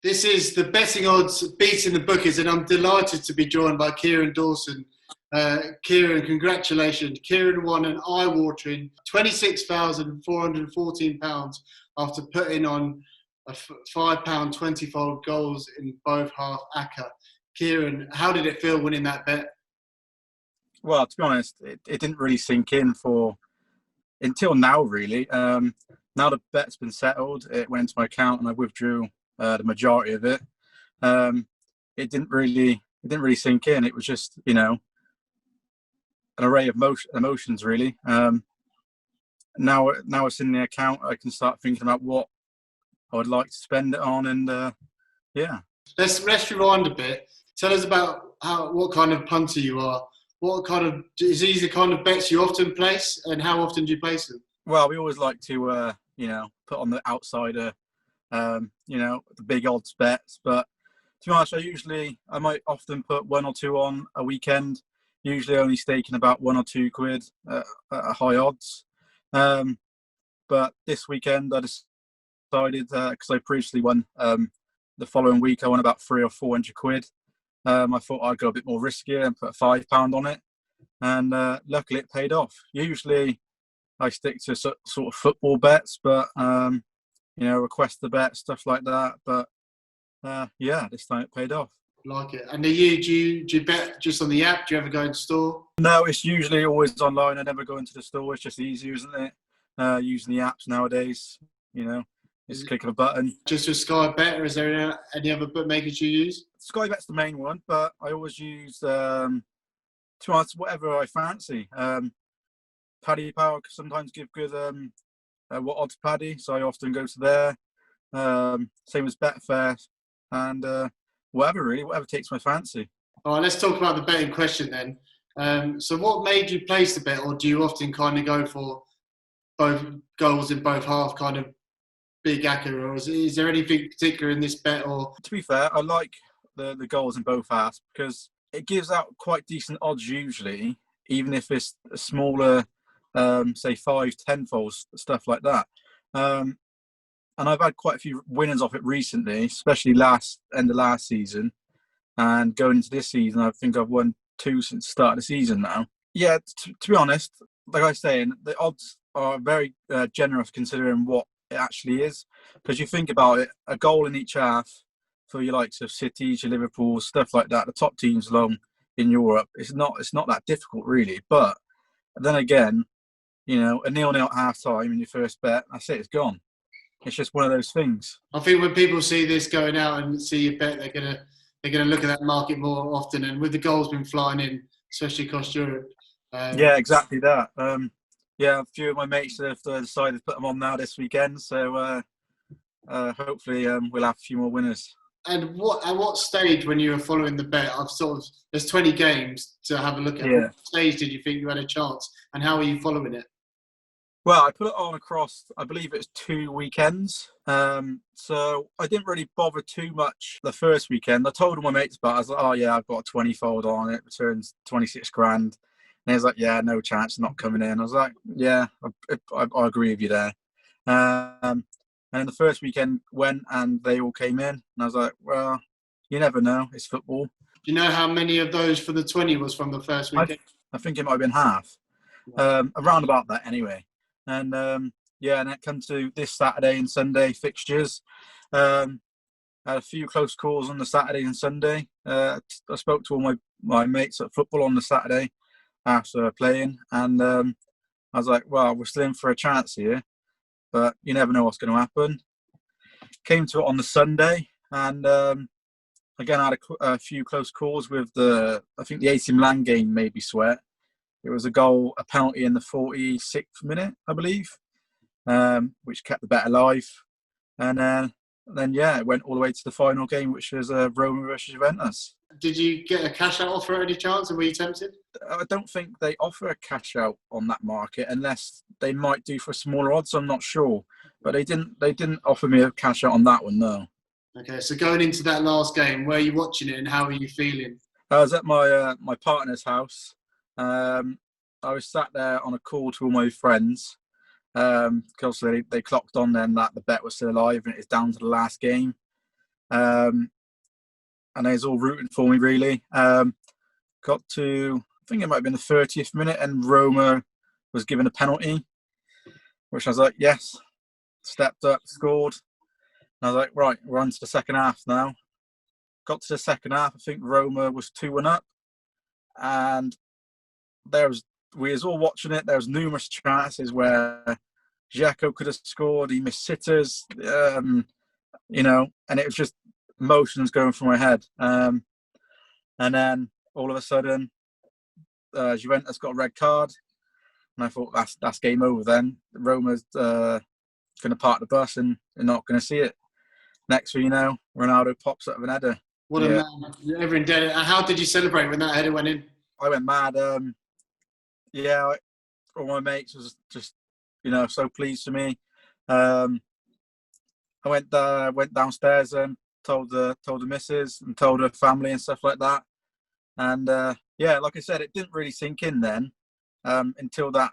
This is the betting odds beating the bookies, and I'm delighted to be joined by Kieran Dawson. Kieran, congratulations. Kieran won an eye-watering £26,414 after putting on a £5 20-fold goals in both half Acca. Kieran, how did it feel winning that bet? Well, to be honest, it didn't really sink in until now, really. Now the bet's been settled, it went into my account and I withdrew the majority of it. It didn't really sink in. It was just, an array of emotions, really. Now it's in the account, I can start thinking about what I would like to spend it on, and yeah. Let's rewind a bit. Tell us about what kind of punter you are. What kind of is these the kind of bets you often place, and how often do you place them? Well, we always like to, put on the outsider, the big odds bets. But to be honest, I might often put one or two on a weekend. Usually only staking about £1 or £2 at high odds. But this weekend I decided, because I previously won the following week, I won about £300 or £400. I thought I'd go a bit more riskier and put £5 on it, and luckily it paid off. Usually I stick to sort of football bets, but request the bet, stuff like that. But this time it paid off. Like it. And do you bet just on the app? Do you ever go in store? No, it's usually always online. I never go into the store. It's just easier, isn't it? Using the apps nowadays, it's a click of a button. Just with Sky Bet, or is there any other bookmakers you use? Sky Bet's the main one, but I always use to answer whatever I fancy. Paddy Power can sometimes give good what odds paddy, so I often go to there. Same as Betfair, and whatever takes my fancy. All right, let's talk about the betting question then. So what made you place the bet, or do you often kind of go for both goals in both half, kind of big Acca, or is there anything particular in this bet? Or to be fair, I like the goals in both halves because it gives out quite decent odds usually, even if it's a smaller, say 5-10 folds, stuff like that. And I've had quite a few winners off it recently, especially end of last season, and going into this season, I think I've won 2 since the start of the season now. Yeah, to be honest, like I was saying, the odds are very generous considering what it actually is. Because you think about it, a goal in each half for your likes of City, your Liverpool, stuff like that, the top teams along in Europe, it's not that difficult really. But then again, a 0-0 at half time in your first bet, that's it, it's gone. It's just one of those things. I think when people see this going out and see your bet, they're gonna look at that market more often. And with the goals been flying in, especially across Europe. Yeah, exactly that. A few of my mates have decided to put them on now this weekend. So hopefully we'll have a few more winners. And at what stage, when you were following the bet, there's 20 games to have a look at. Yeah. What stage did you think you had a chance, and how are you following it? Well, I put it on across, I believe it's 2 weekends. So I didn't really bother too much the first weekend. I told my mates about it. I was like, oh yeah, I've got a 20-fold on it, returns 26 grand. And he was like, yeah, no chance, not coming in. I was like, yeah, I agree with you there. And the first weekend went and they all came in. And I was like, well, you never know. It's football. Do you know how many of those for the 20 was from the first weekend? I think it might have been half. Around about that anyway. And and it comes to this Saturday and Sunday fixtures. Had a few close calls on the Saturday and Sunday. I spoke to all my mates at football on the Saturday after playing, and I was like, well, we're still in for a chance here, but you never know what's going to happen. Came to it on the Sunday, and again, I had a few close calls with I think the AC Milan game made me sweat. It was a penalty in the 46th minute, I believe, which kept the bet alive. And then it went all the way to the final game, which was Roma versus Juventus. Did you get a cash out offer at any chance, and were you tempted? I don't think they offer a cash out on that market, unless they might do for smaller odds. I'm not sure, but they didn't offer me a cash out on that one, no. Okay, so going into that last game, were you watching it, and how were you feeling? I was at my partner's house. I was sat there on a call to all my friends. Because they clocked on then that the bet was still alive and it's down to the last game. and they was all rooting for me really. Got to, I think it might have been the 30th minute, and Roma was given a penalty, which I was like, yes, stepped up, scored. And I was like, right, we're on to the second half now. Got to the second half, I think Roma was 2-1 up, and we was all watching it. There was numerous chances where Acca could have scored. He missed sitters, and it was just emotions going through my head. And then all of a sudden, Juventus got a red card, and I thought that's game over. Then Roma's going to park the bus, and they're not going to see it. Next thing you know, Ronaldo pops up with an header. What a man! Everyone did it. How did you celebrate when that header went in? I went mad. All my mates was just, so pleased for me. I went downstairs and told the missus and told her family and stuff like that. And like I said, it didn't really sink in then until that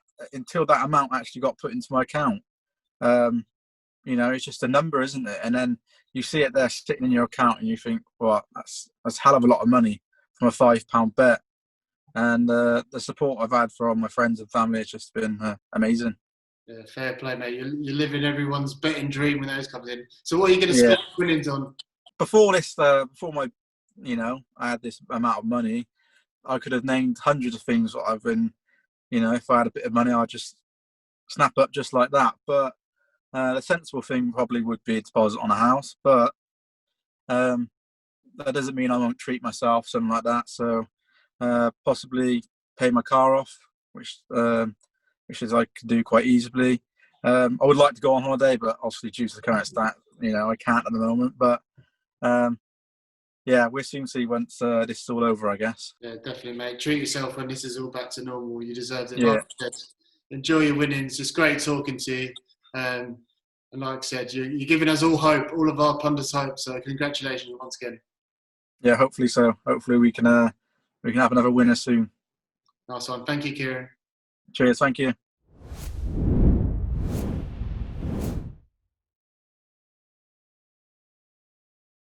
amount actually got put into my account. It's just a number, isn't it? And then you see it there sitting in your account, and you think, well, that's a hell of a lot of money from a £5 bet. And the support I've had from my friends and family has just been amazing. Yeah, fair play, mate. You're living everyone's betting dream when those comes in. So what are you going to spend winnings on? Before my, I had this amount of money, I could have named hundreds of things that I've been, if I had a bit of money, I'd just snap up just like that. But the sensible thing probably would be a deposit on a house. But that doesn't mean I won't treat myself, something like that. So possibly pay my car off, which is I could do quite easily. I would like to go on holiday, but obviously due to the current stat, I can't at the moment. But we'll soon see once this is all over, I guess. Yeah, definitely, mate. Treat yourself when this is all back to normal. You deserve it. Yeah. Like I said, enjoy your winnings. It's great talking to you. And like I said, you're giving us all hope, all of our pundits hope. So congratulations once again. Yeah, hopefully so. Hopefully we can have another winner soon. Nice one. Thank you, Kieran. Cheers. Thank you.